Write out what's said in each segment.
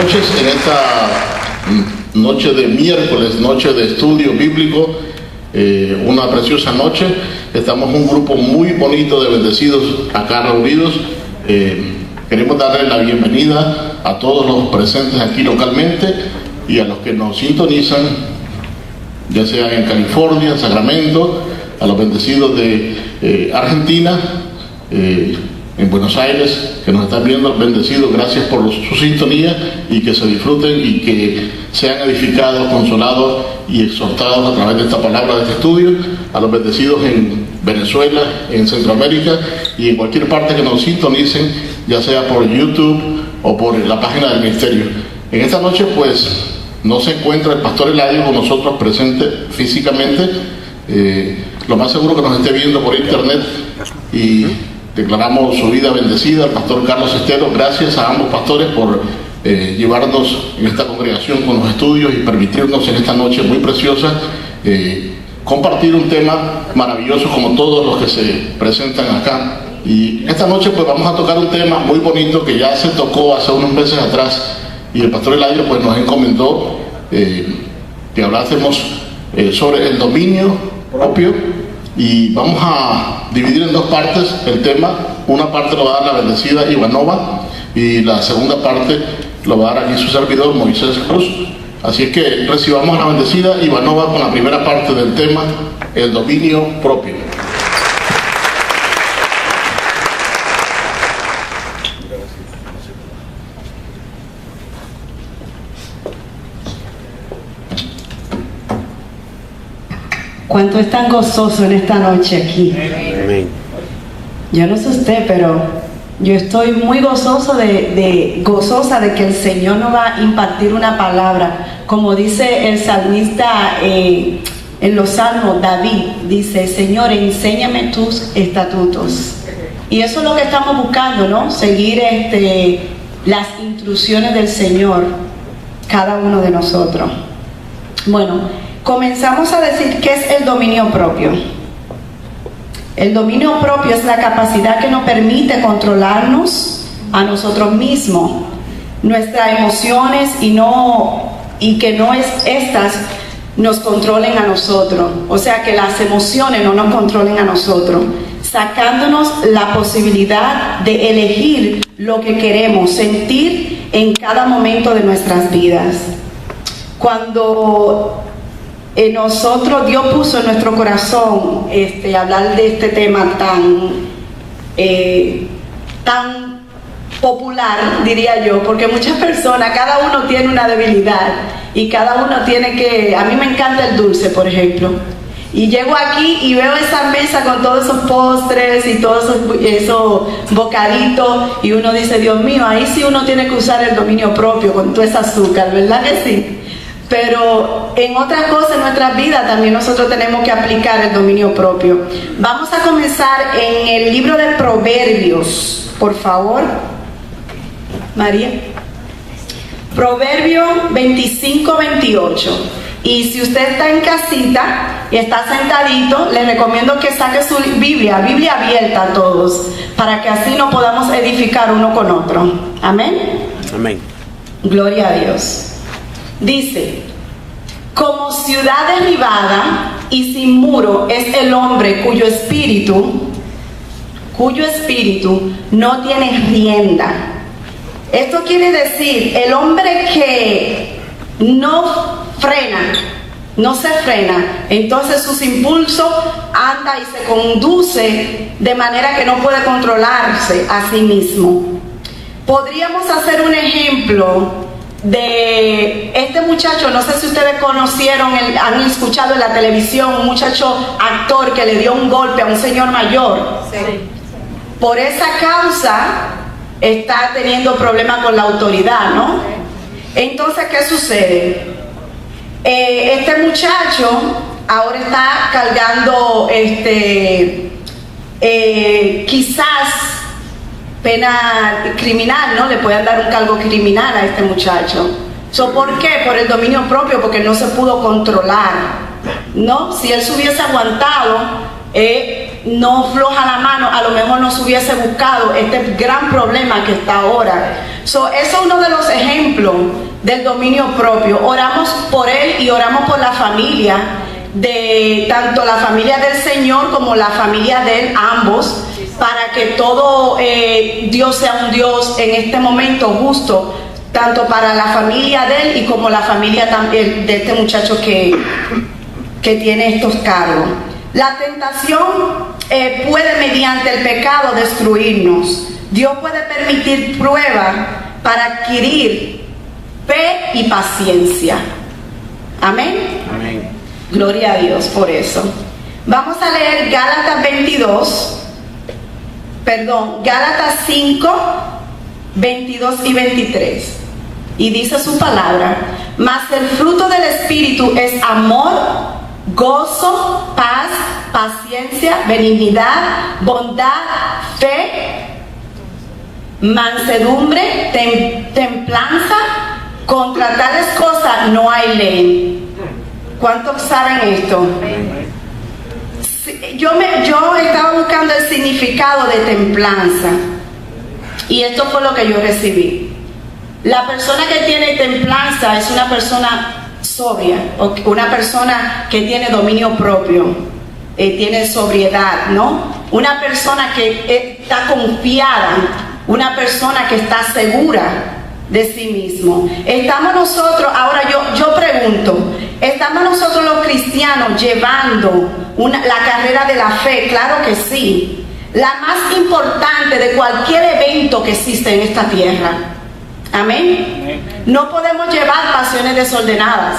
noches en esta noche de miércoles, noche de estudio bíblico, una preciosa noche. Estamos un grupo muy bonito de bendecidos acá reunidos. Queremos darle la bienvenida a todos los presentes aquí localmente y a los que nos sintonizan, ya sea en California, en Sacramento, a los bendecidos de Argentina, en Buenos Aires, que nos están viendo, bendecidos, gracias por su sintonía y que se disfruten y que sean edificados, consolados y exhortados a través de esta palabra, de este estudio, a los bendecidos en Venezuela, en Centroamérica y en cualquier parte que nos sintonicen, ya sea por YouTube o por la página del ministerio. En esta noche pues no se encuentra el pastor Eladio con nosotros presente físicamente, lo más seguro que nos esté viendo por internet, y declaramos su vida bendecida al pastor Carlos Estero. Gracias a ambos pastores por llevarnos en esta congregación con los estudios y permitirnos en esta noche muy preciosa compartir un tema maravilloso como todos los que se presentan acá. Y esta noche pues vamos a tocar un tema muy bonito que ya se tocó hace unos meses atrás y el pastor Eladio pues nos encomendó que hablásemos sobre el dominio propio, y vamos a dividir en dos partes el tema. Una parte lo va a dar la bendecida Ivanova y la segunda parte lo va a dar aquí su servidor Moisés Cruz. Así es que recibamos a la bendecida Ivanova con la primera parte del tema, el dominio propio. ¿Cuánto están gozosos en esta noche aquí? Amén. Yo no sé usted, pero yo estoy muy gozosa de que el Señor nos va a impartir una palabra. Como dice el salmista en los salmos, David dice: Señor, enséñame tus estatutos. Y eso es lo que estamos buscando, ¿no? Seguir las instrucciones del Señor, cada uno de nosotros. Bueno, comenzamos a decir qué es el dominio propio. El dominio propio es la capacidad que nos permite controlarnos a nosotros mismos, nuestras emociones, y que no es estas nos controlen a nosotros. O sea, que las emociones no nos controlen a nosotros, sacándonos la posibilidad de elegir lo que queremos sentir en cada momento de nuestras vidas. Cuando nosotros, Dios puso en nuestro corazón hablar de este tema tan popular, diría yo, porque muchas personas, cada uno tiene una debilidad y cada uno tiene que... A mí me encanta el dulce, por ejemplo, y llego aquí y veo esa mesa con todos esos postres y todos esos bocaditos y uno dice: Dios mío, ahí sí uno tiene que usar el dominio propio con todo ese azúcar, ¿verdad que sí? Pero en otras cosas en nuestras vidas también nosotros tenemos que aplicar el dominio propio. Vamos a comenzar en el libro de Proverbios, por favor, María. Proverbio 25-28. Y si usted está en casita y está sentadito, les recomiendo que saque su Biblia abierta a todos, para que así nos podamos edificar uno con otro. Amén. Amén. Gloria a Dios. Dice: como ciudad derribada y sin muro es el hombre cuyo espíritu no tiene rienda. Esto quiere decir, el hombre que no se frena, entonces sus impulsos anda y se conduce de manera que no puede controlarse a sí mismo. Podríamos hacer un ejemplo de este muchacho. No sé si ustedes conocieron, han escuchado en la televisión, un muchacho actor que le dio un golpe a un señor mayor. Sí. Por esa causa está teniendo problemas con la autoridad, ¿no? Entonces, ¿qué sucede? Este muchacho ahora está cargando quizás pena criminal, ¿no? Le pueden dar un cargo criminal a este muchacho. ¿Por qué? Por el dominio propio, porque no se pudo controlar, ¿no? Si él se hubiese aguantado, no floja la mano, a lo mejor no se hubiese buscado este gran problema que está ahora. Eso es uno de los ejemplos del dominio propio. Oramos por él y oramos por la familia, de tanto la familia del Señor como la familia de él, ambos, para que todo Dios sea un Dios en este momento justo, tanto para la familia de él y como la familia también de este muchacho que tiene estos cargos. La tentación puede mediante el pecado destruirnos. Dios puede permitir pruebas para adquirir fe y paciencia. Amén. Amén. Gloria a Dios por eso. Vamos a leer Gálatas 5, 22 y 23. Y dice su palabra: mas el fruto del Espíritu es amor, gozo, paz, paciencia, benignidad, bondad, fe, mansedumbre, templanza. Contra tales cosas no hay ley. ¿Cuántos saben esto? Yo estaba buscando el significado de templanza, y esto fue lo que yo recibí. La persona que tiene templanza es una persona sobria, o una persona que tiene dominio propio, tiene sobriedad, ¿no? Una persona que está confiada, una persona que está segura de sí mismo. Estamos nosotros, ahora yo pregunto, ¿estamos nosotros los cristianos llevando la carrera de la fe? Claro que sí, la más importante de cualquier evento que existe en esta tierra. Amén. No podemos llevar pasiones desordenadas,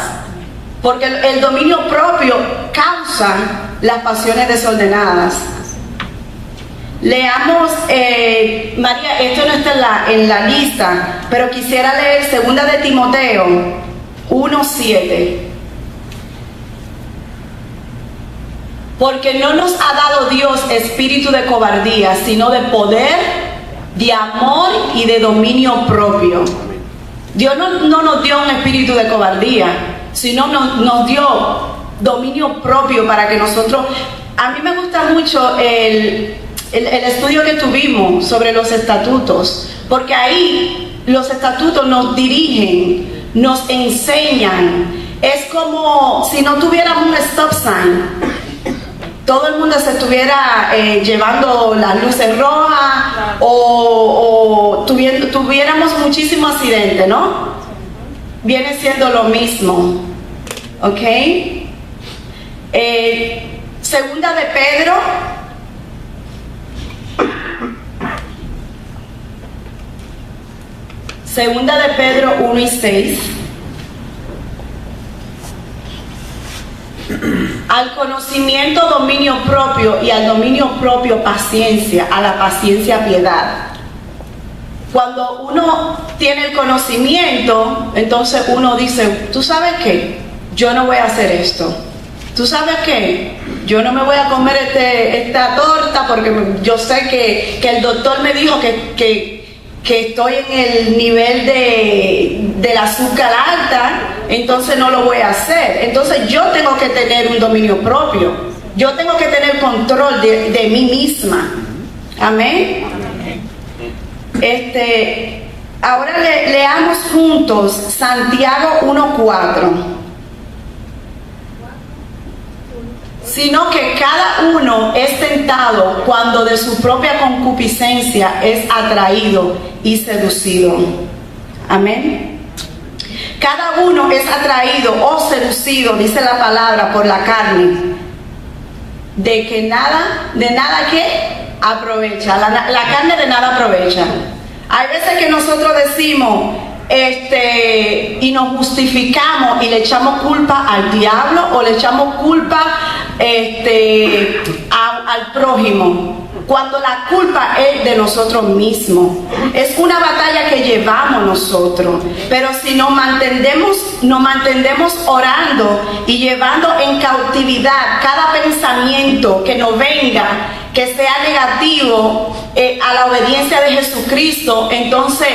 porque el dominio propio causa las pasiones desordenadas. Leamos, María, esto no está en la lista, pero quisiera leer 2 de Timoteo 1:7. Porque no nos ha dado Dios espíritu de cobardía, sino de poder, de amor y de dominio propio. Dios no nos dio un espíritu de cobardía, sino nos dio dominio propio para que nosotros... A mí me gusta mucho el estudio que tuvimos sobre los estatutos, porque ahí los estatutos nos dirigen, nos enseñan. Es como si no tuviéramos un stop sign. Todo el mundo se estuviera llevando las luces rojas, o tuviéramos muchísimos accidentes, ¿no? Viene siendo lo mismo, ¿ok? Segunda de Pedro 1:6. Al conocimiento dominio propio, y al dominio propio paciencia, a la paciencia piedad. Cuando uno tiene el conocimiento, entonces uno dice, ¿tú sabes qué? Yo no voy a hacer esto. ¿Tú sabes qué? Yo no me voy a comer esta torta porque yo sé que el doctor me dijo que estoy en el nivel del azúcar alta, entonces no lo voy a hacer. Entonces yo tengo que tener un dominio propio. Yo tengo que tener control de mí misma. Amén. Ahora leamos juntos Santiago 1:4. Sino que cada uno es tentado cuando de su propia concupiscencia es atraído y seducido. Amén. Cada uno es atraído o seducido, dice la palabra, por la carne, de nada que aprovecha. La carne de nada aprovecha. Hay veces que nosotros decimos y nos justificamos y le echamos culpa al diablo, o le echamos culpa al prójimo, cuando la culpa es de nosotros mismos. Es una batalla que llevamos nosotros, pero si nos mantenemos orando y llevando en cautividad cada pensamiento que nos venga, que sea negativo a la obediencia de Jesucristo, entonces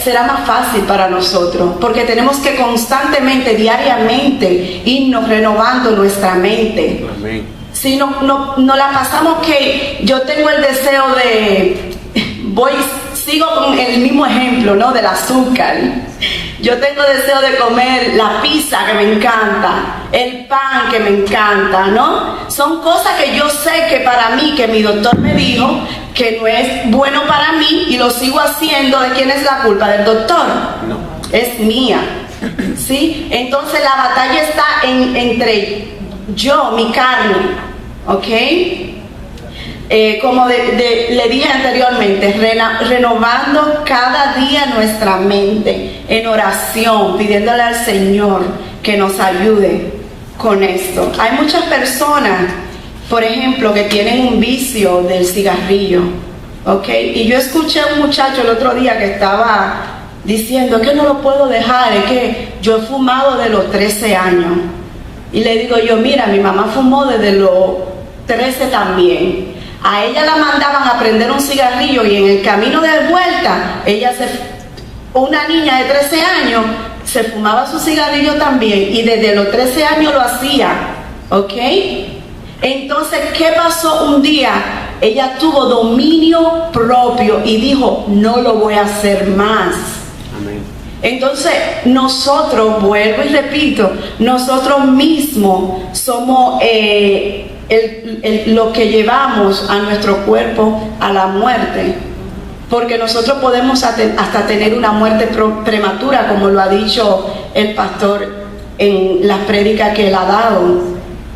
será más fácil para nosotros, porque tenemos que constantemente, diariamente, irnos renovando nuestra mente. Amén. Si no la pasamos que yo tengo el deseo de, sigo con el mismo ejemplo, ¿no? Del azúcar. Yo tengo deseo de comer la pizza que me encanta, el pan que me encanta, ¿no? Son cosas que yo sé que para mí, que mi doctor me dijo que no es bueno para mí y lo sigo haciendo. ¿De quién es la culpa? ¿Del doctor? No. Es mía, ¿sí? Entonces la batalla está entre yo, mi carne, ¿ok? Como le dije anteriormente, renovando cada día nuestra mente en oración, pidiéndole al Señor que nos ayude con esto. Hay muchas personas, por ejemplo, que tienen un vicio del cigarrillo, ¿ok? Y yo escuché a un muchacho el otro día que estaba diciendo que no lo puedo dejar, es que yo he fumado de los 13 años. Y le digo yo, mira, mi mamá fumó desde los 13 también. A ella la mandaban a prender un cigarrillo y en el camino de vuelta, una niña de 13 años, se fumaba su cigarrillo también y desde los 13 años lo hacía, ¿ok? Entonces, ¿qué pasó un día? Ella tuvo dominio propio y dijo, no lo voy a hacer más. Amén. Entonces, nosotros, vuelvo y repito, nosotros mismos somos lo que llevamos a nuestro cuerpo a la muerte, porque nosotros podemos hasta tener una muerte prematura, como lo ha dicho el pastor en las prédicas que él ha dado.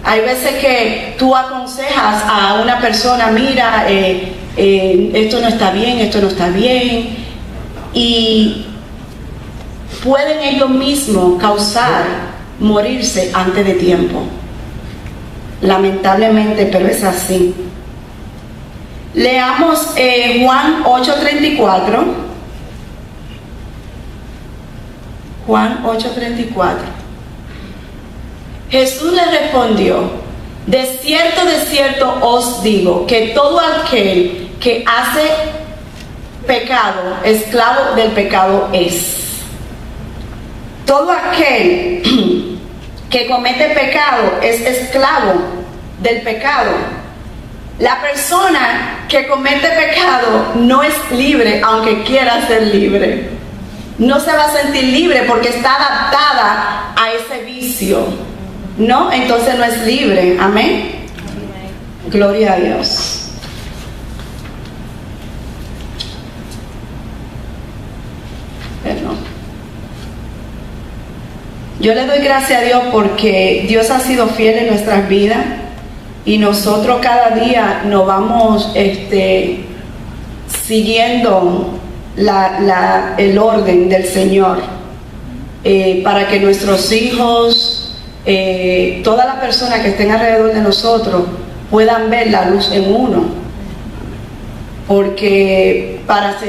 Hay veces que tú aconsejas a una persona, mira, esto no está bien, y pueden ellos mismos causar morirse antes de tiempo. Lamentablemente, pero es así. Leamos Juan 8:34. Juan 8:34. Jesús le respondió, de cierto os digo, que todo aquel que hace pecado, esclavo del pecado es. Todo aquel que comete pecado es esclavo del pecado. La persona que comete pecado no es libre, aunque quiera ser libre. No se va a sentir libre porque está adaptada a ese vicio, ¿no? Entonces no es libre. Amén. Gloria a Dios. Perdón. Yo le doy gracias a Dios porque Dios ha sido fiel en nuestras vidas y nosotros cada día nos vamos siguiendo el orden del Señor para que nuestros hijos, todas las personas que estén alrededor de nosotros puedan ver la luz en uno. Porque para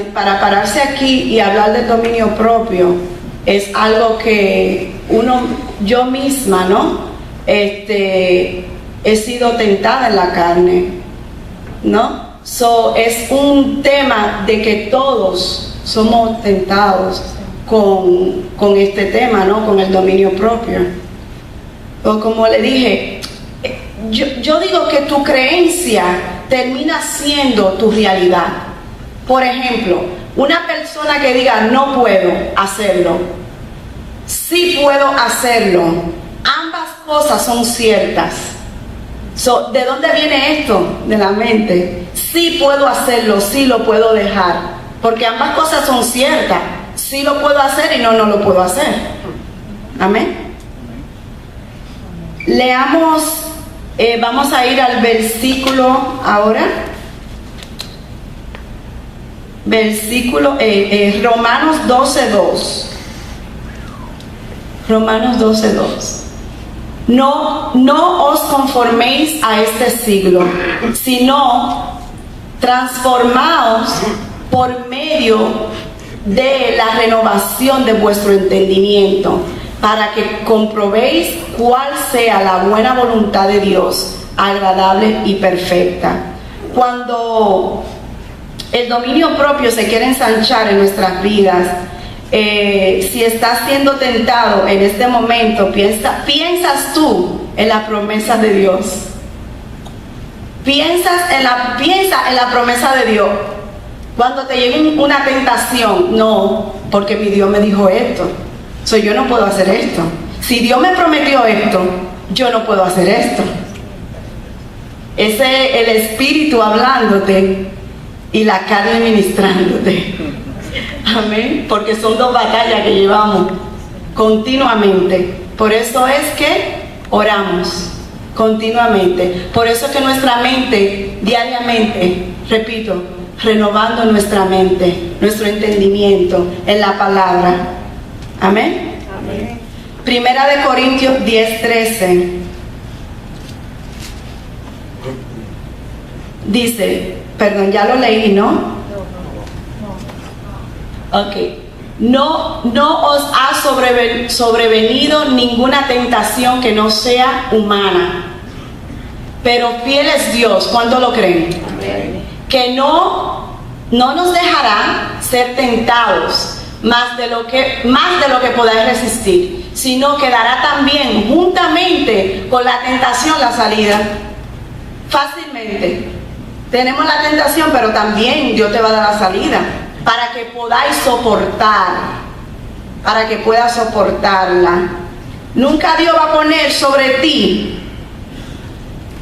pararse aquí y hablar del dominio propio es algo que yo misma, ¿no? He sido tentada en la carne, ¿no? Es un tema de que todos somos tentados con este tema, ¿no? Con el dominio propio. O como le dije, yo digo que tu creencia termina siendo tu realidad. Por ejemplo, una persona que diga no puedo hacerlo, sí puedo hacerlo, ambas cosas son ciertas. ¿De dónde viene esto? De la mente. Sí puedo hacerlo, sí lo puedo dejar, porque ambas cosas son ciertas. Sí lo puedo hacer y no lo puedo hacer. Amén. Leamos, vamos a ir al versículo ahora. Versículo Romanos 12:2. Romanos 12:2. No os conforméis a este siglo, sino transformaos por medio de la renovación de vuestro entendimiento, para que comprobéis cuál sea la buena voluntad de Dios, agradable y perfecta. Cuando el dominio propio se quiere ensanchar en nuestras vidas, si estás siendo tentado en este momento, piensas tú en las promesas de Dios. piensa en la promesa de Dios. Cuando te llegue una tentación, no, porque mi Dios me dijo esto, yo no puedo hacer esto. Si Dios me prometió esto, yo no puedo hacer esto. Ese es el Espíritu hablándote y la carne ministrándote. Amén. Porque son dos batallas que llevamos continuamente. Por eso es que oramos continuamente. Por eso es que nuestra mente, diariamente, repito, renovando nuestra mente, nuestro entendimiento en la palabra. Amén. Amén. Primera de Corintios 10:13. Dice, perdón, ya lo leí, ¿no? Ok. No os ha sobrevenido ninguna tentación que no sea humana. Pero fiel es Dios. ¿Cuánto lo creen? Amén. Que no nos dejará ser tentados más de lo que podáis resistir, sino que dará también juntamente con la tentación la salida. Fácilmente. Tenemos la tentación, pero también Dios te va a dar la salida para que podáis soportar, para que puedas soportarla. Nunca Dios va a poner sobre ti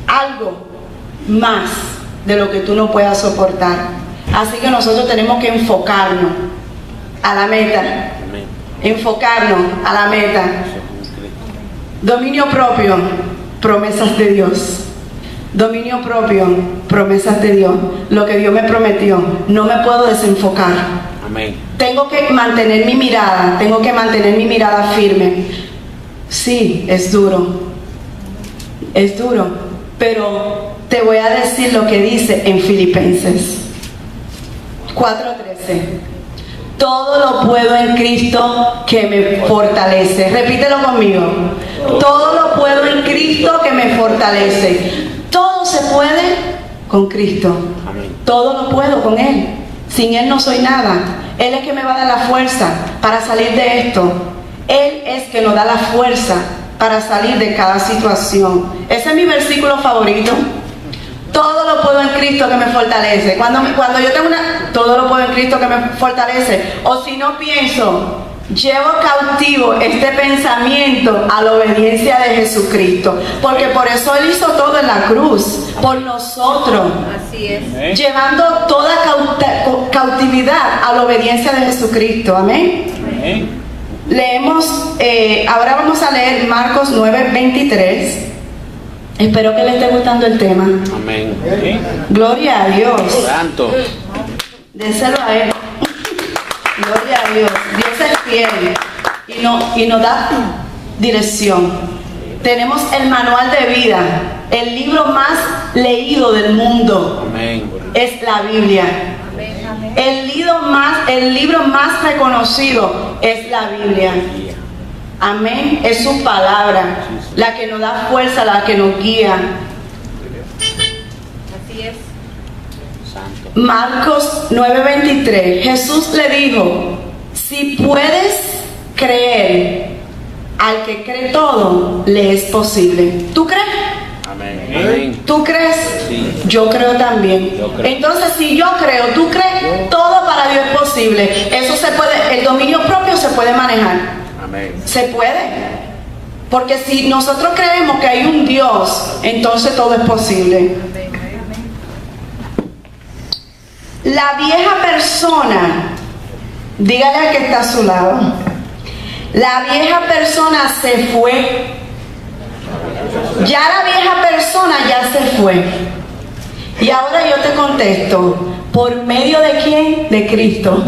algo más de lo que tú no puedas soportar. Así que nosotros tenemos que enfocarnos a la meta. Enfocarnos a la meta. Dominio propio, promesas de Dios. Dominio propio, promesas de Dios. Lo que Dios me prometió, no me puedo desenfocar. Amén. Tengo que mantener mi mirada, firme. Sí, es duro, pero te voy a decir lo que dice en Filipenses 4:13. Todo lo puedo en Cristo que me fortalece. Repítelo conmigo. Todo lo puedo en Cristo que me fortalece. Todo se puede con Cristo. Amén. Todo lo puedo con Él. Sin Él no soy nada. Él es que me va a dar la fuerza para salir de esto. Él es que nos da la fuerza para salir de cada situación. Ese es mi versículo favorito. Todo lo puedo en Cristo que me fortalece. Cuando yo tengo todo lo puedo en Cristo que me fortalece. O si no pienso, llevo cautivo este pensamiento a la obediencia de Jesucristo. Porque por eso Él hizo todo en la cruz. Por nosotros. Así es. Llevando toda cautividad a la obediencia de Jesucristo. Amén. Amén. Leemos, ahora vamos a leer Marcos 9:23. Espero que le esté gustando el tema. Amén. Gloria a Dios. Santo. Déselo a Él. Gloria a Dios. Dios es fiel y nos da dirección. Tenemos el manual de vida, el libro más leído del mundo. Amén. Es la Biblia. El libro más reconocido es la Biblia. Amén. Es su palabra, la que nos da fuerza, la que nos guía. Así es. Marcos 9:23. Jesús le dijo: si puedes creer, al que cree todo le es posible. ¿Tú crees? Amén. ¿Tú crees? Sí. Yo creo también. Entonces, si yo creo, tú crees, todo para Dios es posible. Eso se puede, el dominio propio se puede manejar. Amén. Se puede. Porque si nosotros creemos que hay un Dios, entonces todo es posible. La vieja persona, dígale al que está a su lado, la vieja persona se fue. Ya la vieja persona ya se fue. Y ahora yo te contesto, ¿por medio de quién? De Cristo.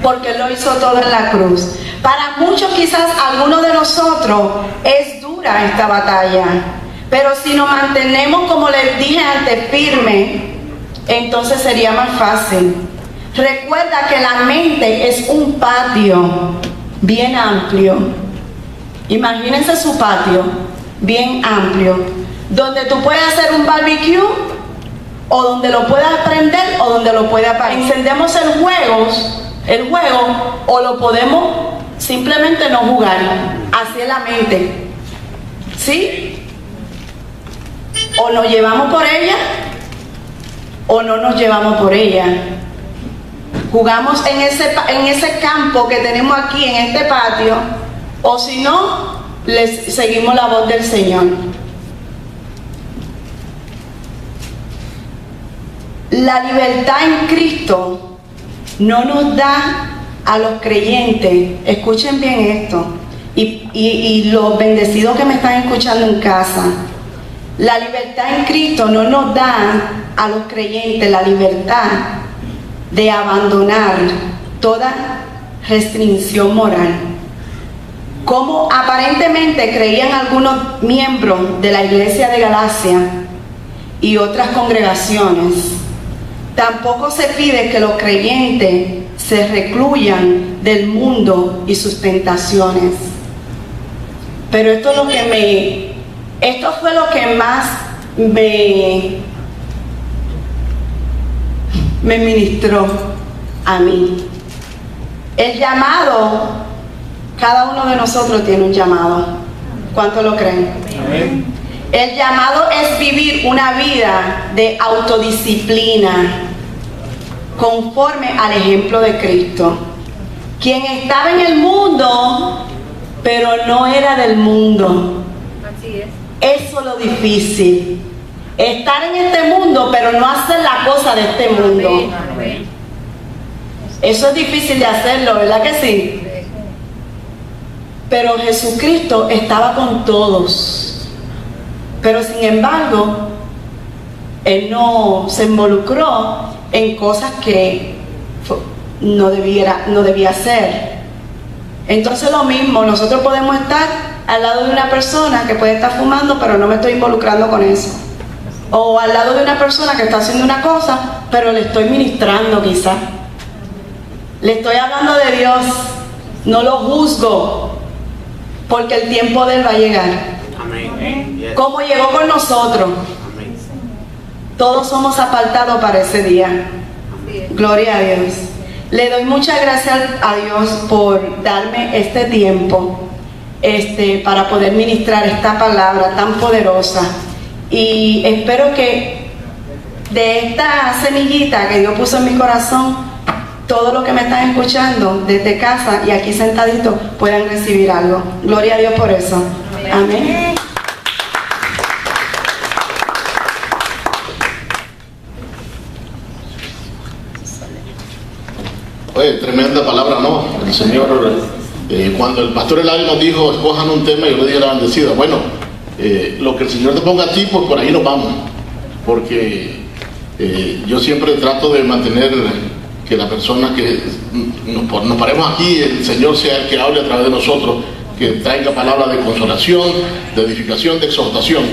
Porque Él lo hizo todo en la cruz. Para muchos, quizás algunos de nosotros, es dura esta batalla. Pero si nos mantenemos, como les dije antes, firme, entonces sería más fácil. Recuerda que la mente es un patio bien amplio. Imagínense su patio bien amplio, donde tú puedes hacer un barbecue, o donde lo puedas prender, o donde lo puedas apagar. Encendemos el juego, o lo podemos simplemente no jugar. Así es la mente. ¿Sí? o nos llevamos por ella o no nos llevamos por ella. Jugamos en ese campo que tenemos aquí, en este patio, o si no, les seguimos la voz del Señor. La libertad en Cristo no nos da a los creyentes, escuchen bien esto, y los bendecidos que me están escuchando en casa, la libertad en Cristo no nos da a los creyentes la libertad de abandonar toda restricción moral. Como aparentemente creían algunos miembros de la iglesia de Galacia y otras congregaciones, tampoco se pide que los creyentes se recluyan del mundo y sus tentaciones. Pero esto fue lo que más me ministró a mí. El llamado, cada uno de nosotros tiene un llamado. ¿Cuánto lo creen? Amén. El llamado es vivir una vida de autodisciplina conforme al ejemplo de Cristo, quien estaba en el mundo pero no era del mundo. Así es. Eso es lo difícil, estar en este mundo pero no hacer la cosa de este mundo. Amén. Eso es difícil de hacerlo, ¿verdad que sí? Pero Jesucristo estaba con todos, pero sin embargo Él no se involucró en cosas que no debía hacer. Entonces lo mismo, nosotros podemos estar al lado de una persona que puede estar fumando, pero no me estoy involucrando con eso. O al lado de una persona que está haciendo una cosa, pero le estoy ministrando quizás. Le estoy hablando de Dios, no lo juzgo, porque el tiempo de Él va a llegar. Amén. Yes. Como llegó con nosotros. Amén. Todos somos apartados para ese día. Gloria a Dios. Le doy muchas gracias a Dios por darme este tiempo para poder ministrar esta palabra tan poderosa. Y espero que de esta semillita que Dios puso en mi corazón, todos los que me están escuchando desde casa y aquí sentaditos puedan recibir algo. Gloria a Dios por eso. Amén. Oye, tremenda palabra, ¿no? El Señor, cuando el pastor Eladio nos dijo, escojan un tema, yo le dije a la bendecida, bueno, lo que el Señor te ponga a ti, pues por ahí nos vamos. Porque yo siempre trato de mantener que la persona que nos paremos aquí, el Señor sea el que hable a través de nosotros, que traiga palabras de consolación, de edificación, de exhortación.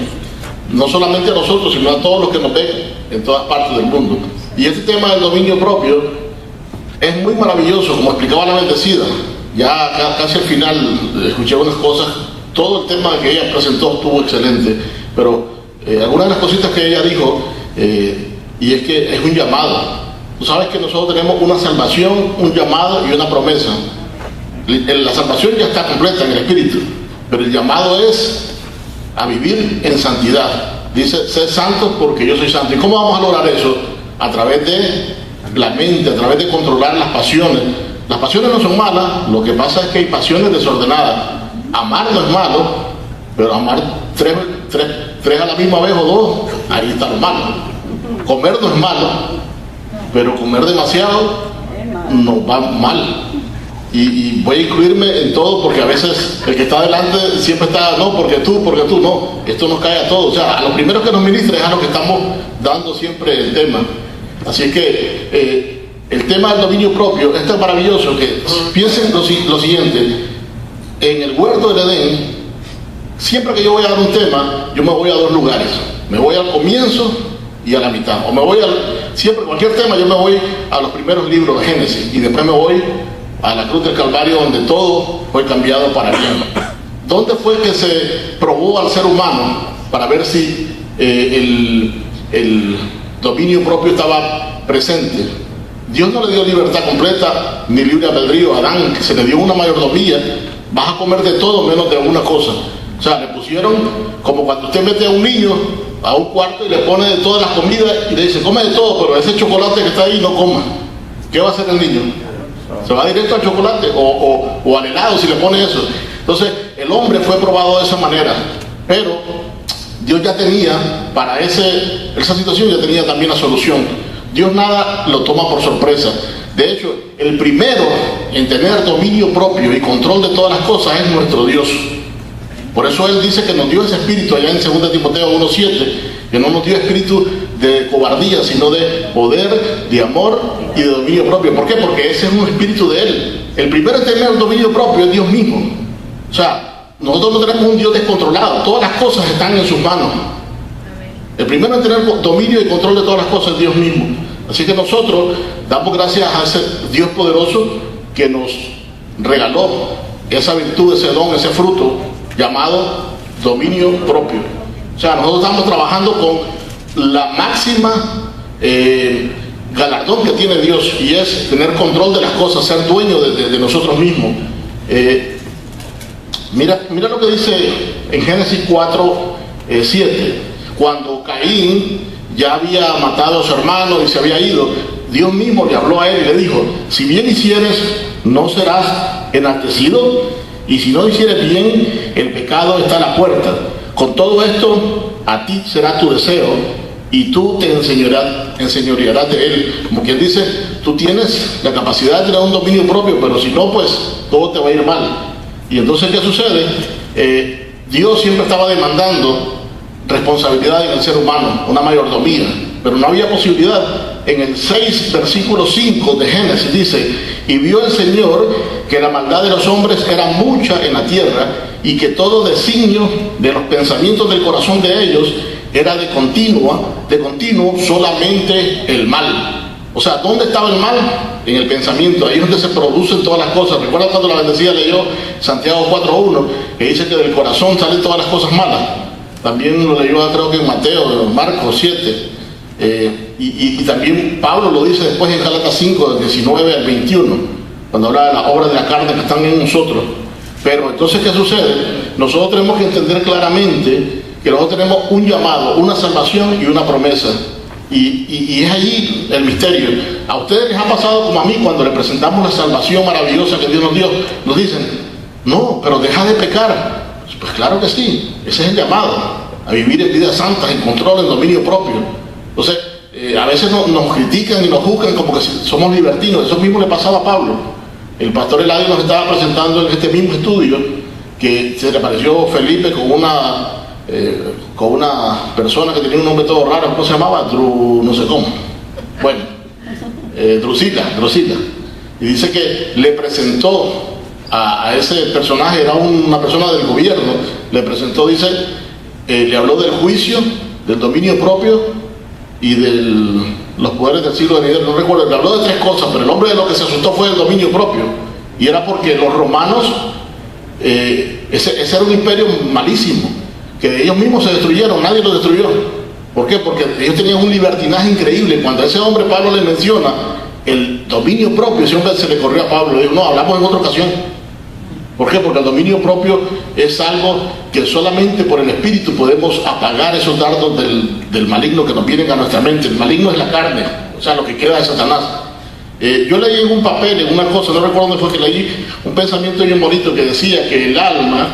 No solamente a nosotros, sino a todos los que nos ven en todas partes del mundo. Y este tema del dominio propio es muy maravilloso, como explicaba la bendecida. Ya casi al final escuché unas cosas, todo el tema que ella presentó estuvo excelente, pero algunas de las cositas que ella dijo, y es que es un llamado. Tú sabes que nosotros tenemos una salvación, un llamado y una promesa. La salvación ya está completa en el Espíritu, pero el llamado es a vivir en santidad. Dice, sed santos porque yo soy santo. ¿Y cómo vamos a lograr eso? A través de la mente, a través de controlar las pasiones. Las pasiones no son malas, lo que pasa es que hay pasiones desordenadas. Amar no es malo, pero amar tres a la misma vez o dos, ahí está lo malo. Comer no es malo, pero comer demasiado nos va mal. Y voy a incluirme en todo, porque a veces el que está adelante siempre está, no, porque tú, no. Esto nos cae a todos. O sea, a los primeros que nos ministren es a los que estamos dando siempre el tema. Así que el tema del dominio propio es tan maravilloso que piensen lo siguiente. En el huerto del Edén, siempre que yo voy a dar un tema, yo me voy a dos lugares. Me voy al comienzo y a la mitad. O me voy siempre, cualquier tema, yo me voy a los primeros libros de Génesis y después me voy a la cruz del Calvario, donde todo fue cambiado para bien. ¿Dónde fue que se probó al ser humano para ver si el dominio propio estaba presente? Dios no le dio libertad completa ni libre albedrío a Adán, que se le dio una mayordomía. Vas a comer de todo menos de alguna cosa. O sea, le pusieron como cuando usted mete a un niño a un cuarto y le pone de todas las comidas y le dice, come de todo, pero ese chocolate que está ahí no coma. ¿Qué va a hacer el niño? Se va directo al chocolate o al helado si le pone eso. Entonces el hombre fue probado de esa manera, pero Dios ya tenía para esa situación, ya tenía también la solución. Dios nada lo toma por sorpresa. De hecho, el primero en tener dominio propio y control de todas las cosas es nuestro Dios. Por eso Él dice que nos dio ese espíritu allá en 2 Timoteo 1:7, que no nos dio espíritu de cobardía, sino de poder, de amor y de dominio propio. ¿Por qué? Porque ese es un espíritu de Él. El primero en tener el dominio propio es Dios mismo. O sea, nosotros no tenemos un Dios descontrolado, todas las cosas están en sus manos. El primero en tener dominio y control de todas las cosas es Dios mismo. Así que nosotros damos gracias a ese Dios poderoso que nos regaló esa virtud, ese don, ese fruto llamado dominio propio. O sea, nosotros estamos trabajando con la máxima galardón que tiene Dios, y es tener control de las cosas, ser dueño de nosotros mismos. Mira lo que dice en Génesis 4:7. Cuando Caín ya había matado a su hermano y se había ido, Dios mismo le habló a él y le dijo, si bien hicieres, no serás enaltecido, y si no hicieres bien, el pecado está a la puerta. Con todo esto, a ti será tu deseo, y tú te enseñorearás de él. Como quien dice, tú tienes la capacidad de tener un dominio propio, pero si no, pues todo te va a ir mal. Y entonces, ¿qué sucede? Dios siempre estaba demandando responsabilidad en el ser humano, una mayordomía, pero no había posibilidad. En el 6, versículo 5 de Génesis dice, y vio el Señor que la maldad de los hombres era mucha en la tierra, y que todo designio de los pensamientos del corazón de ellos era de continuo solamente el mal. O sea, ¿dónde estaba el mal? En el pensamiento, ahí es donde se producen todas las cosas. Recuerda cuando la bendecida leyó Santiago 4:1, que dice que del corazón salen todas las cosas malas. También lo leyó, creo que en Mateo, Marcos 7, y también Pablo lo dice después en Gálatas 5, del 19 al 21, cuando habla de las obras de la carne que están en nosotros. Pero entonces, ¿qué sucede? Nosotros tenemos que entender claramente que nosotros tenemos un llamado, una salvación y una promesa. Y es ahí el misterio. A ustedes les ha pasado como a mí cuando les presentamos la salvación maravillosa que Dios nos dio. Nos dicen, no, pero deja de pecar. Pues claro que sí, ese es el llamado, a vivir en vidas santas, en control, en dominio propio. Entonces, a veces nos critican y nos juzgan como que somos libertinos. Eso mismo le pasaba a Pablo. El pastor Eladio nos estaba presentando en este mismo estudio que se le apareció Felipe con una persona que tenía un nombre todo raro. ¿Cómo se llamaba? No sé cómo. Bueno, Drusila. Y dice que le presentó a ese personaje, era una persona del gobierno, le presentó, dice, le habló del juicio, del dominio propio y de los poderes del siglo venidero. No recuerdo, le habló de 3 cosas, pero el hombre de lo que se asustó fue el dominio propio. Y era porque los romanos, ese era un imperio malísimo, que ellos mismos se destruyeron, nadie lo destruyó. ¿Por qué? Porque ellos tenían un libertinaje increíble. Cuando a ese hombre Pablo le menciona el dominio propio, ese hombre se le corrió a Pablo, le dijo, no, hablamos en otra ocasión. ¿Por qué? Porque el dominio propio es algo que solamente por el Espíritu podemos apagar esos dardos del maligno que nos vienen a nuestra mente. El maligno es la carne, o sea, lo que queda de Satanás. Yo leí en un papel, en una cosa, no recuerdo dónde fue que leí, un pensamiento bien bonito que decía que el alma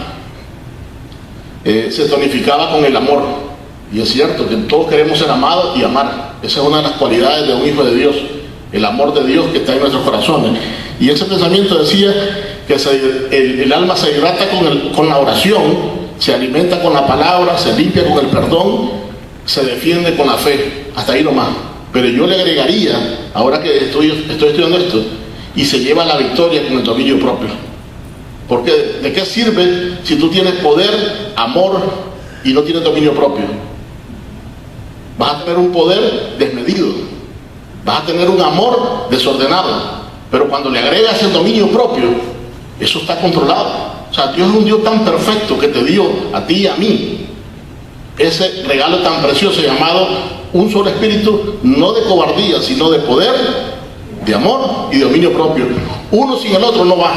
se tonificaba con el amor. Y es cierto que todos queremos ser amados y amar. Esa es una de las cualidades de un hijo de Dios, el amor de Dios que está en nuestros corazones. Y ese pensamiento decía que el alma se hidrata con la oración, se alimenta con la palabra, se limpia con el perdón, se defiende con la fe. Hasta ahí nomás. Pero yo le agregaría, ahora que estoy estudiando esto, y se lleva la victoria con el dominio propio. Porque ¿de qué sirve si tú tienes poder, amor y no tienes dominio propio? Vas a tener un poder desmedido, vas a tener un amor desordenado. Pero cuando le agregas el dominio propio, eso está controlado. O sea, Dios es un Dios tan perfecto que te dio a ti y a mí ese regalo tan precioso llamado un solo espíritu, no de cobardía, sino de poder, de amor y de dominio propio. Uno sin el otro no va.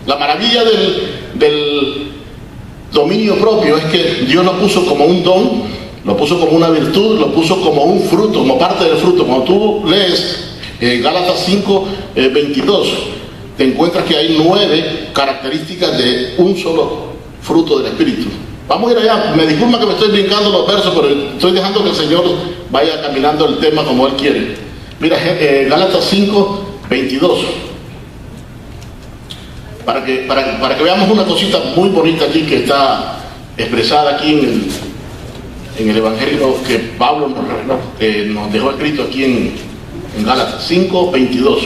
La maravilla del dominio propio es que Dios lo puso como un don lo puso como una virtud, lo puso como un fruto, como parte del fruto. Cuando tú lees Gálatas 5, 22, te encuentras que hay 9 características de un solo fruto del Espíritu. Vamos a ir allá. Me disculpa que me estoy brincando los versos, pero estoy dejando que el Señor vaya caminando el tema como Él quiere. Mira, Gálatas 5, 22. Para que veamos una cosita muy bonita aquí que está expresada aquí en el Evangelio que Pablo nos dejó escrito aquí en Gálatas 5, 22.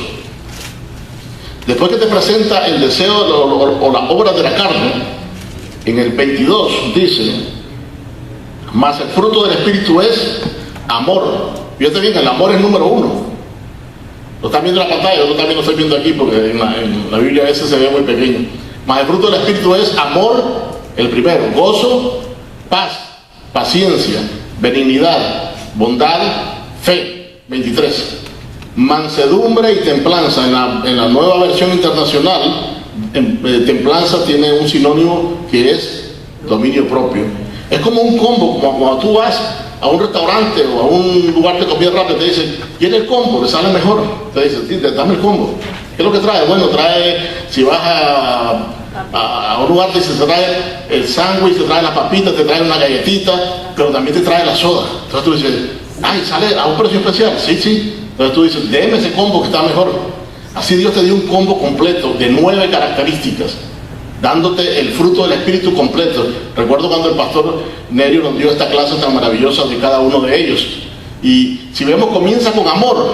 Después que te presenta el deseo o la obra de la carne, en el 22 dice: mas el fruto del Espíritu es amor. Fíjate bien, el amor es número 1. Lo están viendo en la pantalla, yo también lo estoy viendo aquí porque en la Biblia a veces se ve muy pequeño. Mas el fruto del Espíritu es amor, el primero, gozo, paz, paciencia, benignidad, bondad, fe. 23. Mansedumbre y templanza. En la nueva versión internacional, templanza tiene un sinónimo que es dominio propio. Es como un combo, como cuando tú vas a un restaurante o a un lugar de comida rápida, te dicen: ¿quiere el combo? Le sale mejor. Te dicen: dame el combo. ¿Qué es lo que trae? Bueno, trae, si vas a un lugar, te trae el sándwich, te trae la papita, te trae una galletita, pero también te trae la soda. Entonces tú dices: ay, sale a un precio especial. Sí. Entonces tú dices: déme ese combo que está mejor. Así Dios te dio un combo completo de 9 características, dándote el fruto del Espíritu completo. Recuerdo cuando el pastor Nerio nos dio esta clase tan maravillosa de cada uno de ellos. Y si vemos, comienza con amor,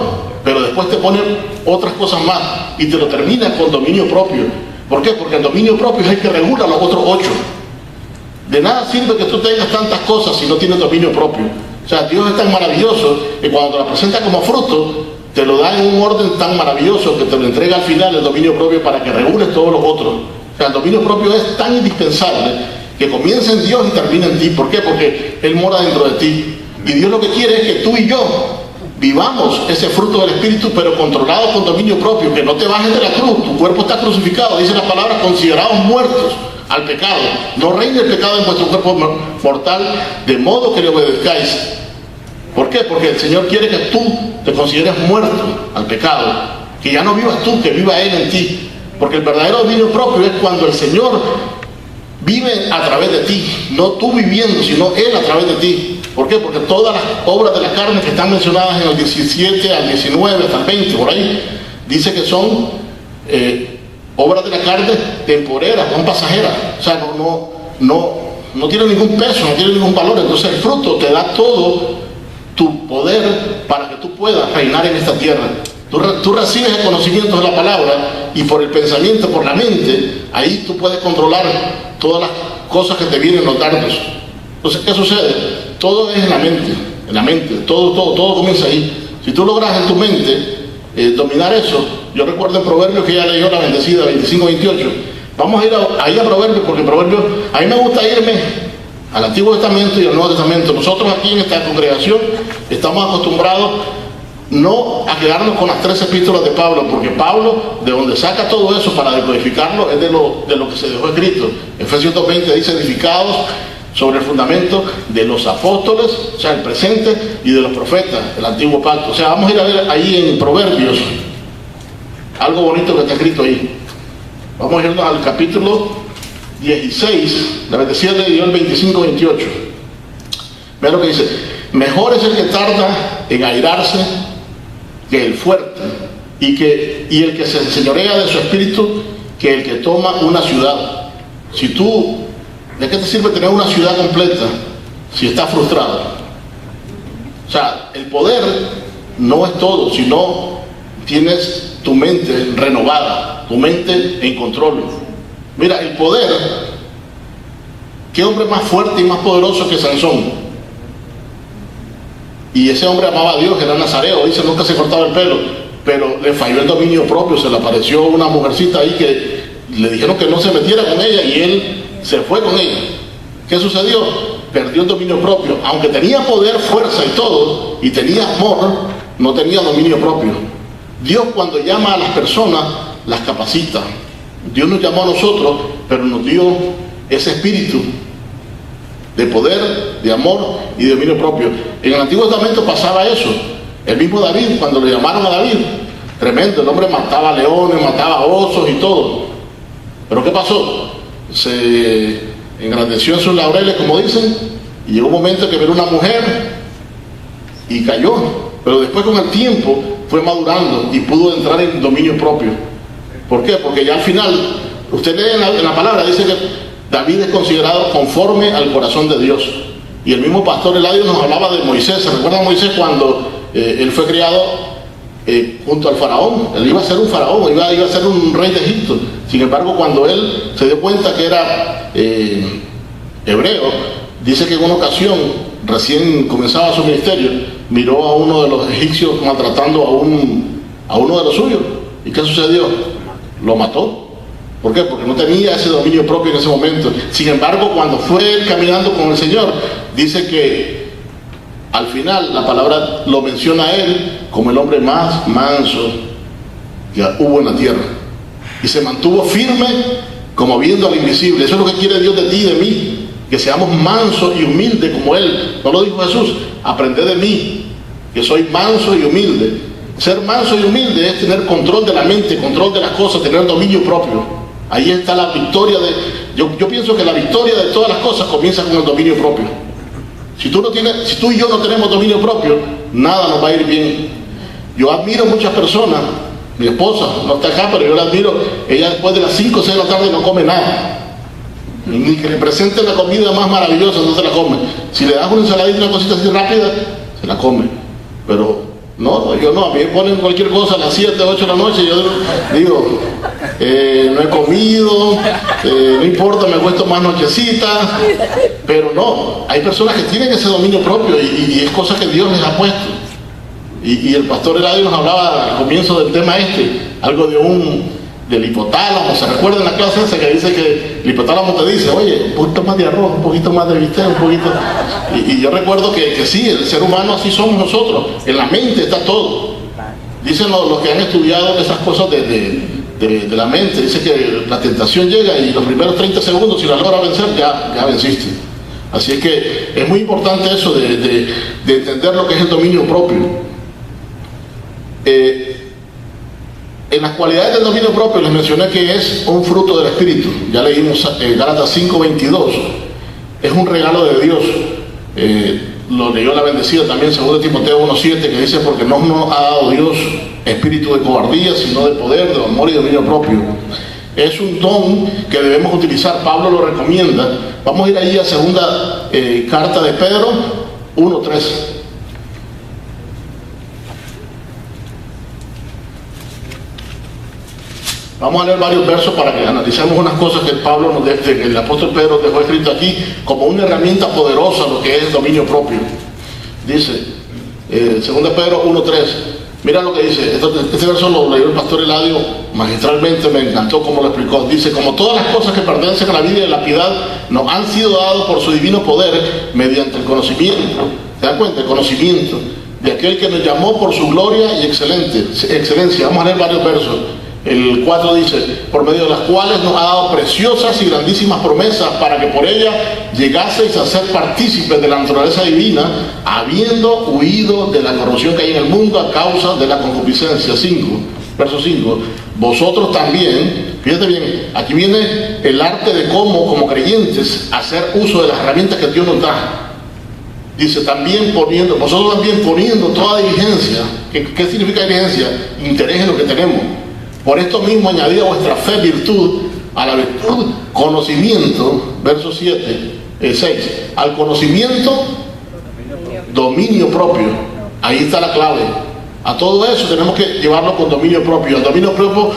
pero después te pone otras cosas más y te lo termina con dominio propio. ¿Por qué? Porque el dominio propio es el que regula los otros 8. De nada sirve que tú tengas tantas cosas si no tienes dominio propio. O sea, Dios es tan maravilloso que cuando te la presenta como fruto, te lo da en un orden tan maravilloso que te lo entrega al final el dominio propio para que regules todos los otros. O sea, el dominio propio es tan indispensable que comienza en Dios y termina en ti. ¿Por qué? Porque Él mora dentro de ti. Y Dios lo que quiere es que tú y yo vivamos ese fruto del Espíritu, pero controlado con dominio propio, que no te bajes de la cruz. Tu cuerpo está crucificado, dice la palabra, considerados muertos al pecado. No reine el pecado en vuestro cuerpo mortal, de modo que le obedezcáis. ¿Por qué? Porque el Señor quiere que tú te consideres muerto al pecado, que ya no vivas tú, que viva Él en ti. Porque el verdadero dominio propio es cuando el Señor vive a través de ti, no tú viviendo, sino Él a través de ti. ¿Por qué? Porque todas las obras de la carne que están mencionadas en el 17 al 19 hasta el 20, por ahí, dice que son obras de la carne temporeras, son pasajeras. O sea, no tiene ningún peso, no tiene ningún valor. Entonces el fruto te da todo tu poder para que tú puedas reinar en esta tierra. Tú recibes el conocimiento de la palabra y por el pensamiento, por la mente, ahí tú puedes controlar todas las cosas que te vienen los dardos. Entonces, ¿qué sucede? Todo es en la mente, todo comienza ahí. Si tú logras en tu mente dominar eso, yo recuerdo en Proverbios que ya leyó la bendecida 25-28. Vamos a ir ahí a Proverbios, porque Proverbios, a mí me gusta irme al Antiguo Testamento y al Nuevo Testamento. Nosotros aquí en esta congregación estamos acostumbrados no a quedarnos con las 3 epístolas de Pablo, porque Pablo, de donde saca todo eso para decodificarlo, es de lo que se dejó escrito. Efesios 2:20 dice: edificados sobre el fundamento de los apóstoles, o sea, el presente, y de los profetas, el antiguo pacto. O sea, vamos a ir a ver ahí en Proverbios algo bonito que está escrito ahí. Vamos a irnos al capítulo 16, la bendecida le dio el 25-28. Vean lo que dice: mejor es el que tarda en airarse que el fuerte, y el que se enseñorea de su espíritu, que el que toma una ciudad. ¿De qué te sirve tener una ciudad completa si estás frustrado? O sea, el poder no es todo, sino tienes tu mente renovada, tu mente en control. Mira, el poder, ¿qué hombre más fuerte y más poderoso que Sansón? Y ese hombre amaba a Dios, era nazareo, dice, nunca se cortaba el pelo, pero le falló el dominio propio. Se le apareció una mujercita ahí que le dijeron que no se metiera con ella y él se fue con ella. ¿Qué sucedió? Perdió el dominio propio. Aunque tenía poder, fuerza y todo, y tenía amor, no tenía dominio propio. Dios, cuando llama a las personas, las capacita. Dios nos llamó a nosotros, pero nos dio ese espíritu de poder, de amor y de dominio propio. En el Antiguo Testamento pasaba eso. El mismo David, cuando le llamaron a David, tremendo, el hombre mataba leones, mataba osos y todo. Pero ¿qué pasó? Se engrandeció en sus laureles, como dicen, y llegó un momento que vio una mujer y cayó. Pero después, con el tiempo, fue madurando y pudo entrar en dominio propio. ¿Por qué? Porque ya al final, usted lee en la palabra, dice que David es considerado conforme al corazón de Dios. Y el mismo pastor Eladio nos hablaba de Moisés. ¿Se recuerda Moisés cuando él fue criado junto al faraón? Él iba a ser un faraón, iba a ser un rey de Egipto. Sin embargo, cuando él se dio cuenta que era hebreo, dice que en una ocasión, recién comenzaba su ministerio, miró a uno de los egipcios maltratando a uno de los suyos. ¿Y qué sucedió? Lo mató. ¿Por qué? Porque no tenía ese dominio propio en ese momento. Sin embargo, cuando fue él caminando con el Señor, dice que al final la palabra lo menciona a él como el hombre más manso que hubo en la tierra. Y se mantuvo firme como viendo al invisible. Eso es lo que quiere Dios de ti y de mí, que seamos mansos y humildes como Él. ¿No lo dijo Jesús? Aprended de mí, que soy manso y humilde. Ser manso y humilde es tener control de la mente, control de las cosas, tener dominio propio. Ahí está la victoria yo pienso que la victoria de todas las cosas comienza con el dominio propio. Si tú y yo no tenemos dominio propio, nada nos va a ir bien. Yo admiro muchas personas. Mi esposa no está acá, pero yo la admiro. Ella después de las 5 o 6 de la tarde no come nada. Ni que le presenten la comida más maravillosa, no se la come. Si le das una ensaladita, una cosita así rápida, se la come. Pero no, yo no. A mí me ponen cualquier cosa a las 7, 8 de la noche. Yo digo, no he comido, no importa, me acuesto más nochecita. Pero no, hay personas que tienen ese dominio propio y es cosa que Dios les ha puesto. Y el pastor Eladio nos hablaba al comienzo del tema algo del hipotálamo. ¿Se recuerda en la clase esa que dice que el hipotálamo te dice, oye, un poquito más de arroz, un poquito más de bistec, un poquito? Y yo recuerdo que sí, el ser humano así somos nosotros. En la mente está todo. Dicen los que han estudiado esas cosas de la mente, dice que la tentación llega y los primeros 30 segundos, si la logra vencer, ya venciste. Así es que es muy importante eso de entender lo que es el dominio propio. En las cualidades del dominio propio les mencioné que es un fruto del Espíritu. Ya leímos Gálatas 5:22. Es un regalo de Dios. Lo leyó la bendecida también 2 Timoteo 1:7, que dice, porque no nos ha dado Dios espíritu de cobardía, sino de poder, de amor y dominio propio. Es un don que debemos utilizar. Pablo lo recomienda. Vamos a ir ahí a segunda carta de Pedro 1:3. Vamos a leer varios versos para que analicemos unas cosas que el apóstol Pedro dejó escrito aquí como una herramienta poderosa lo que es el dominio propio. Dice, 2 Pedro 1:3, mira lo que dice. Este verso lo leyó el pastor Eladio magistralmente, me encantó cómo lo explicó. Dice, como todas las cosas que pertenecen a la vida y a la piedad nos han sido dadas por su divino poder mediante el conocimiento. ¿Se dan cuenta? El conocimiento de aquel que nos llamó por su gloria y excelencia. Vamos a leer varios versos. El 4 dice, por medio de las cuales nos ha dado preciosas y grandísimas promesas para que por ellas llegaseis a ser partícipes de la naturaleza divina, habiendo huido de la corrupción que hay en el mundo a causa de la concupiscencia. Verso 5, vosotros también, fíjate bien, aquí viene el arte de cómo como creyentes hacer uso de las herramientas que Dios nos da. Dice, vosotros también poniendo toda diligencia. ¿Qué significa diligencia? Interés en lo que tenemos. Por esto mismo añadida vuestra fe virtud, a la virtud conocimiento, verso 6, al conocimiento dominio propio. Ahí está la clave. A todo eso tenemos que llevarlo con dominio propio. Al dominio propio,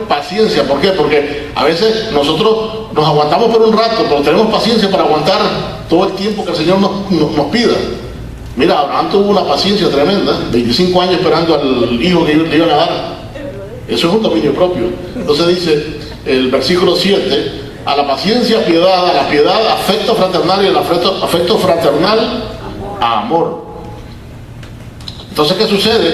paciencia. ¿Por qué? Porque a veces nosotros nos aguantamos por un rato, pero tenemos paciencia para aguantar todo el tiempo que el Señor nos pida. Mira, Abraham tuvo una paciencia tremenda, 25 años esperando al hijo que le iban a dar. Eso es un dominio propio. Entonces dice el versículo 7, a la paciencia piedad, a la piedad afecto fraternal y al afecto fraternal amor. Entonces, ¿qué sucede?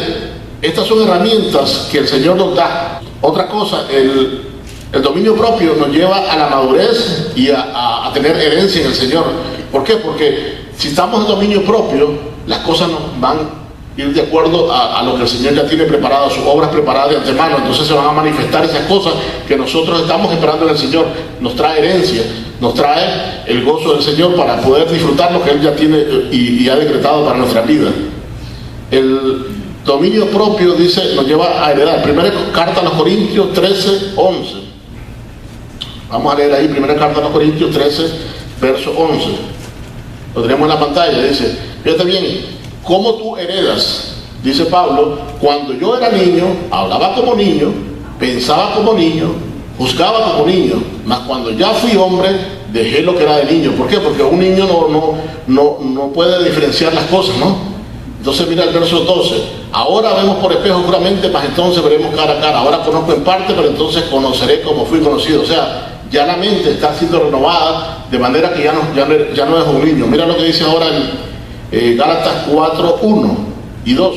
Estas son herramientas que el Señor nos da. Otra cosa, el dominio propio nos lleva a la madurez y a tener herencia en el Señor. ¿Por qué? Porque si estamos en dominio propio, las cosas nos van a ir de acuerdo a lo que el Señor ya tiene preparado, sus obras preparadas de antemano. Entonces se van a manifestar esas cosas que nosotros estamos esperando en el Señor. Nos trae herencia, nos trae el gozo del Señor para poder disfrutar lo que Él ya tiene y ha decretado para nuestra vida. El dominio propio, dice, nos lleva a heredar. Primera carta a los Corintios 13, 11. Vamos a leer ahí, primera carta a los Corintios 13, verso 11. Lo tenemos en la pantalla. Dice, fíjate bien, ¿cómo tú heredas? Dice Pablo, cuando yo era niño, hablaba como niño, pensaba como niño, juzgaba como niño, mas cuando ya fui hombre, dejé lo que era de niño. ¿Por qué? Porque un niño no puede diferenciar las cosas, ¿no? Entonces mira el verso 12, ahora vemos por espejo puramente, mas entonces veremos cara a cara. Ahora conozco en parte, pero entonces conoceré como fui conocido. O sea, ya la mente está siendo renovada, de manera que ya no es un niño. Mira lo que dice ahora en Gálatas 4, 1 y 2.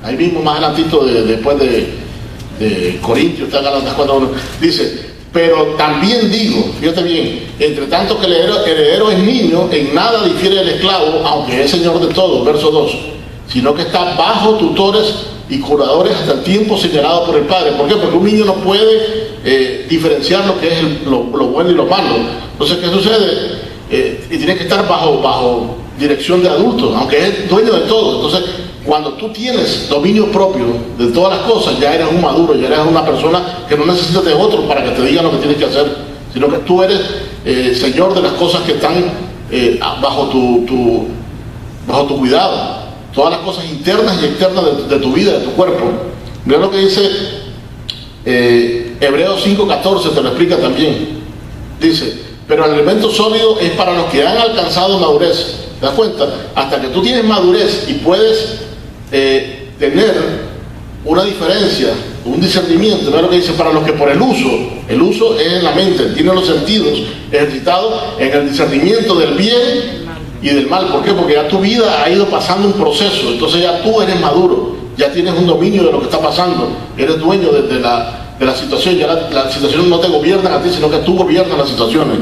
Ahí mismo más adelantito, después de Corintios, está Gálatas 4, 1. Dice, pero también digo, fíjate bien, entre tanto que el heredero es niño, en nada difiere del esclavo, aunque es señor de todo, verso 2, sino que está bajo tutores y curadores hasta el tiempo señalado por el Padre. ¿Por qué? Porque un niño no puede diferenciar lo que es lo bueno y lo malo. Entonces, ¿qué sucede? Y tiene que estar bajo dirección de adultos, aunque es dueño de todo. Entonces, cuando tú tienes dominio propio de todas las cosas, ya eres un maduro, ya eres una persona que no necesitas de otro para que te diga lo que tienes que hacer, sino que tú eres señor de las cosas que están bajo tu cuidado, todas las cosas internas y externas de tu vida, de tu cuerpo. Mira lo que dice Hebreos 5:14, te lo explica también. Dice, pero el elemento sólido es para los que han alcanzado madurez. ¿Te das cuenta? Hasta que tú tienes madurez y puedes tener una diferencia, un discernimiento. ¿No es lo que dice? Para los que por el uso es en la mente, tiene los sentidos ejercitados en el discernimiento del bien y del mal. ¿Por qué? Porque ya tu vida ha ido pasando un proceso, entonces ya tú eres maduro, ya tienes un dominio de lo que está pasando, eres dueño de la situación, ya las situaciones no te gobiernan a ti, sino que tú gobiernas las situaciones.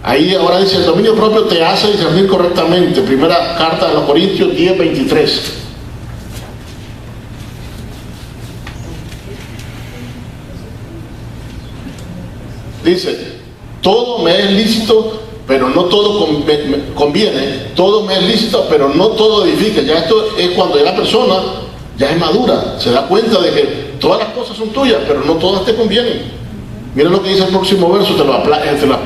Ahí ahora dice, el dominio propio te hace discernir correctamente. Primera carta de los Corintios 10:23. Dice, todo me es lícito, pero no todo conviene. Todo me es lícito, pero no todo edifica. Ya esto es cuando ya la persona ya es madura, se da cuenta de que todas las cosas son tuyas, pero no todas te convienen. Mira lo que dice el próximo verso, te lo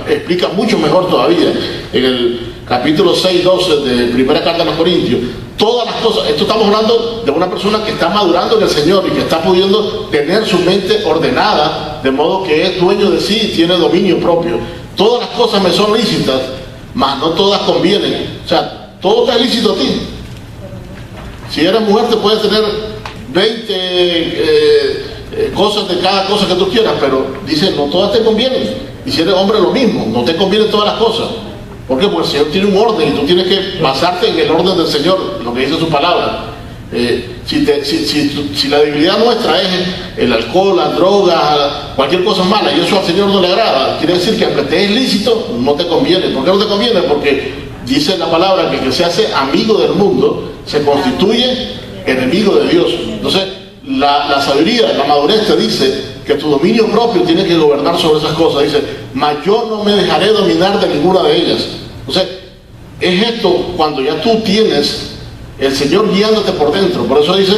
explica mucho mejor todavía. En el capítulo 6:12 de primera carta a los Corintios, todas las cosas, esto estamos hablando de una persona que está madurando en el Señor y que está pudiendo tener su mente ordenada, de modo que es dueño de sí y tiene dominio propio. Todas las cosas me son lícitas, mas no todas convienen. O sea, todo está lícito a ti. Si eres mujer te puedes tener 20 cosas de cada cosa que tú quieras, pero dice, no todas te convienen. Y si eres hombre lo mismo, no te convienen todas las cosas. ¿Por qué? Porque el Señor tiene un orden y tú tienes que basarte en el orden del Señor, lo que dice su palabra. Si la debilidad nuestra es el alcohol, las drogas, cualquier cosa mala, y eso al Señor no le agrada, quiere decir que aunque te es lícito, no te conviene. ¿Por qué no te conviene? Porque dice la palabra que el que se hace amigo del mundo se constituye enemigo de Dios. Entonces, la sabiduría, la madurez te dice que tu dominio propio tiene que gobernar sobre esas cosas. Dice, mas yo no me dejaré dominar de ninguna de ellas. Entonces, es esto cuando ya tú tienes el Señor guiándote por dentro. Por eso dice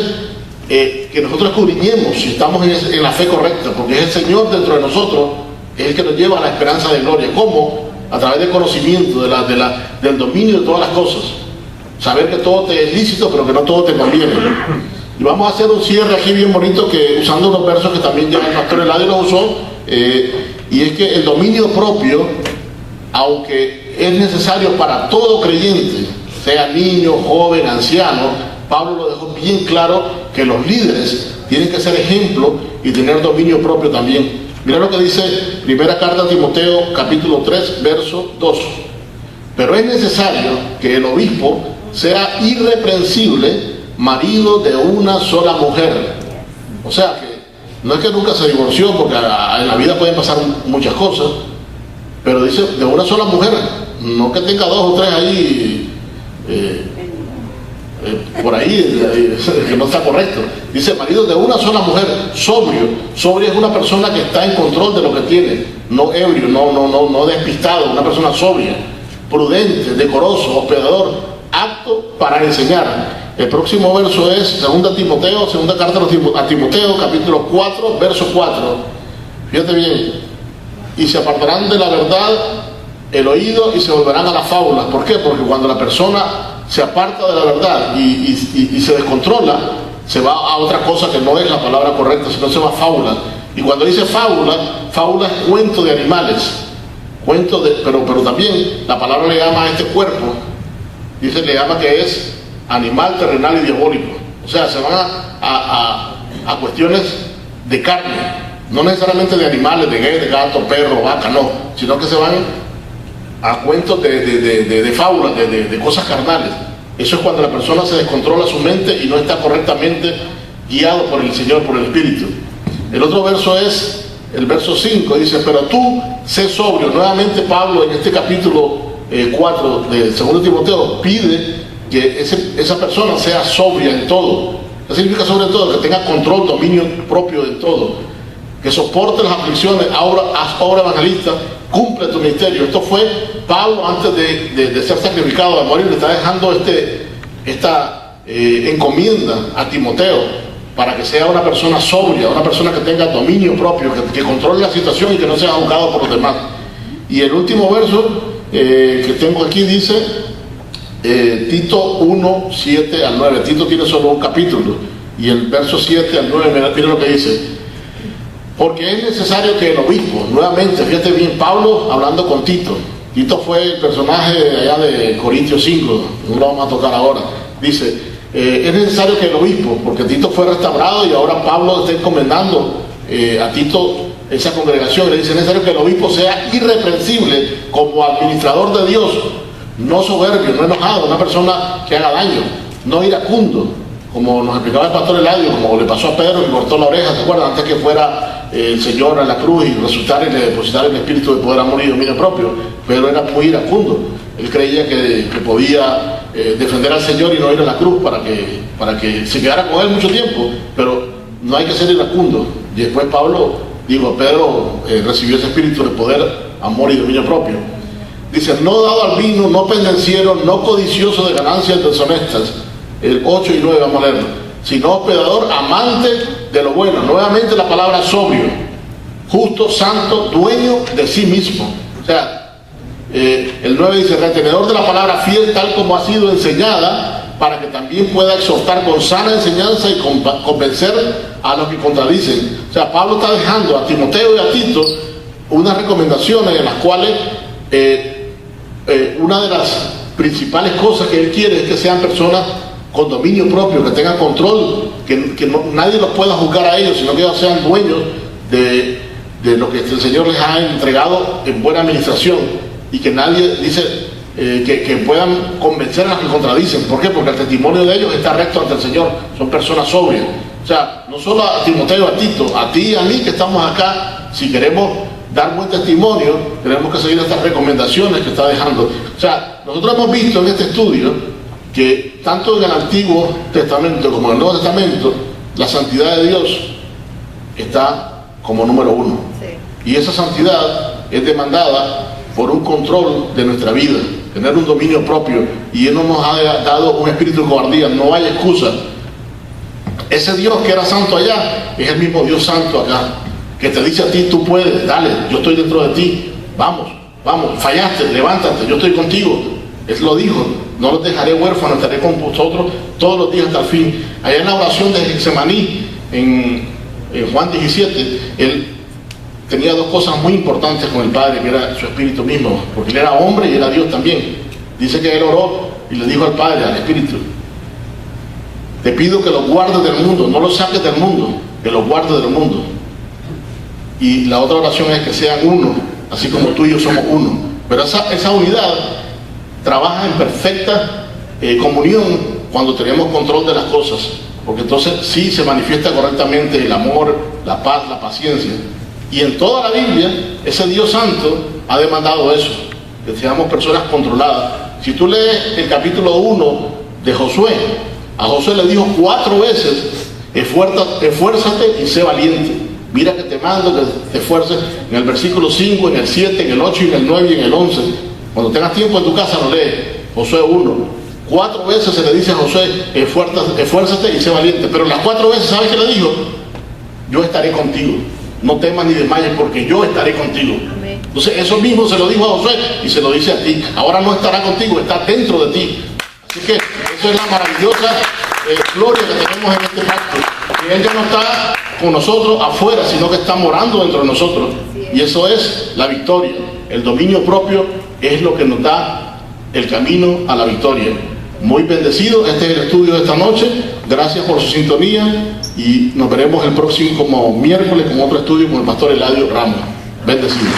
que nosotros escudriñemos si estamos en la fe correcta, porque es el Señor dentro de nosotros, es el que nos lleva a la esperanza de gloria. ¿Cómo? A través del conocimiento, del dominio de todas las cosas. Saber que todo te es lícito, pero que no todo te conviene. Y vamos a hacer un cierre aquí bien bonito, que usando unos versos que también ya el pastor Eladio los usó, y es que el dominio propio, aunque es necesario para todo creyente, sea niño, joven, anciano, Pablo lo dejó bien claro que los líderes tienen que ser ejemplo y tener dominio propio también. Mira lo que dice primera carta a Timoteo, capítulo 3, verso 2. Pero es necesario que el obispo sea irreprensible, marido de una sola mujer. O sea que no es que nunca se divorció, porque en la vida pueden pasar muchas cosas, pero dice de una sola mujer, no que tenga dos o tres ahí por ahí, que no está correcto. Dice marido de una sola mujer, sobrio. Sobrio es una persona que está en control de lo que tiene, no ebrio, no despistado, una persona sobria, prudente, decoroso, hospedador, apto para enseñar. El próximo verso es 2 Timoteo, segunda carta a Timoteo, capítulo 4, verso 4. Fíjate bien. Y se apartarán de la verdad el oído y se volverán a las fábulas. ¿Por qué? Porque cuando la persona se aparta de la verdad y se descontrola, se va a otra cosa que no es la palabra correcta, sino se va a fábula. Y cuando dice fábula, fábula es cuento de animales, pero también la palabra le llama a este cuerpo, dice, le llama que es animal, terrenal y diabólico. O sea, se van a cuestiones de carne, no necesariamente de animales, de gato, perro, vaca, no, sino que se van a cuentos de fábulas, de cosas carnales. Eso es cuando la persona se descontrola su mente y no está correctamente guiado por el Señor, por el Espíritu. El otro verso es el verso 5, dice, pero tú sé sobrio. Nuevamente Pablo en este capítulo 4 de 2 Timoteo pide que esa persona sea sobria en todo. ¿Qué significa sobre todo? Que tenga control, dominio propio en todo, que soporte las aflicciones, haz obra evangelista, cumple tu ministerio. Esto fue Pablo antes de ser sacrificado, de morir, le está dejando esta encomienda a Timoteo para que sea una persona sobria, una persona que tenga dominio propio, que controle la situación y que no sea juzgado por los demás. Y el último verso que tengo aquí dice Tito 1, 7 al 9. Tito tiene solo un capítulo y el verso 7 al 9, mira lo que dice. Porque es necesario que el obispo, nuevamente, fíjate bien, Pablo hablando con Tito. Tito fue el personaje allá de Corintios 5, no lo vamos a tocar ahora. Dice, es necesario que el obispo, porque Tito fue restaurado y ahora Pablo está encomendando a Tito esa congregación. Le dice, es necesario que el obispo sea irreprensible como administrador de Dios, no soberbio, no enojado, una persona que haga daño, no iracundo, como nos explicaba el pastor Eladio, como le pasó a Pedro que cortó la oreja, ¿se acuerdan? Antes que fuera el Señor a la cruz y resucitar y le depositar el espíritu de poder, amor y dominio propio. Pedro era muy iracundo, él creía que podía defender al Señor y no ir a la cruz para que se quedara con él mucho tiempo, pero no hay que ser iracundo. Y después Pedro recibió ese espíritu de poder, amor y dominio propio. Dice, no dado al vino, no pendenciero, no codicioso de ganancias deshonestas. El 8 y 9 vamos a leerlo. Sino hospedador, amante de lo bueno. Nuevamente la palabra sobrio, justo, santo, dueño de sí mismo. O sea, el 9 dice, retenedor de la palabra fiel tal como ha sido enseñada, para que también pueda exhortar con sana enseñanza y convencer a los que contradicen. O sea, Pablo está dejando a Timoteo y a Tito unas recomendaciones en las cuales una de las principales cosas que él quiere es que sean personas con dominio propio, que tengan control, que nadie los pueda juzgar a ellos, sino que ellos sean dueños de lo que el Señor les ha entregado en buena administración, y que nadie dice que puedan convencer a los que contradicen. ¿Por qué? Porque el testimonio de ellos está recto ante el Señor, son personas sobrias. O sea, no solo a Timoteo, a Tito, a ti y a mí que estamos acá, si queremos dar buen testimonio, tenemos que seguir estas recomendaciones que está dejando. O sea, nosotros hemos visto en este estudio que tanto en el Antiguo Testamento como en el Nuevo Testamento, la santidad de Dios está como número 1. Sí. Y esa santidad es demandada por un control de nuestra vida, tener un dominio propio, y Él no nos ha dado un espíritu de cobardía, no hay excusa. Ese Dios que era santo allá es el mismo Dios santo acá, que te dice a ti, tú puedes, dale, yo estoy dentro de ti, vamos, fallaste, levántate, yo estoy contigo. Él lo dijo, no los dejaré huérfanos, estaré con vosotros todos los días hasta el fin. Allá en la oración de Getsemaní, en Juan 17, él tenía dos cosas muy importantes con el Padre, que era su espíritu mismo, porque él era hombre y era Dios también. Dice que él oró y le dijo al Padre, al Espíritu, te pido que los guardes del mundo, no los saques del mundo, que los guardes del mundo. Y la otra oración es que sean uno, así como tú y yo somos uno. Pero esa unidad trabaja en perfecta comunión cuando tenemos control de las cosas, porque entonces sí se manifiesta correctamente el amor, la paz, la paciencia. Y en toda la Biblia, ese Dios santo ha demandado eso, que seamos personas controladas. Si tú lees el capítulo 1 de Josué, a Josué le dijo 4 veces, esfuérzate y sé valiente. Mira que te mando que te esfuerces. En el versículo 5, en el 7, en el 8, en el 9 y en el 11. Cuando tengas tiempo en tu casa lo lees. Josué 1. 4 veces se le dice a Josué, esfuérzate y sé valiente. Pero las 4 veces, ¿sabes qué le dijo? Yo estaré contigo. No temas ni desmayes porque yo estaré contigo. Amén. Entonces eso mismo se lo dijo a Josué y se lo dice a ti. Ahora no estará contigo, está dentro de ti. Así que eso es la maravillosa gloria que tenemos en este pacto. Que Él ya no está con nosotros afuera, sino que está morando dentro de nosotros. Y eso es la victoria. El dominio propio es lo que nos da el camino a la victoria. Muy bendecido, este es el estudio de esta noche. Gracias por su sintonía y nos veremos el próximo miércoles con otro estudio con el pastor Eladio Ramos. Bendecidos.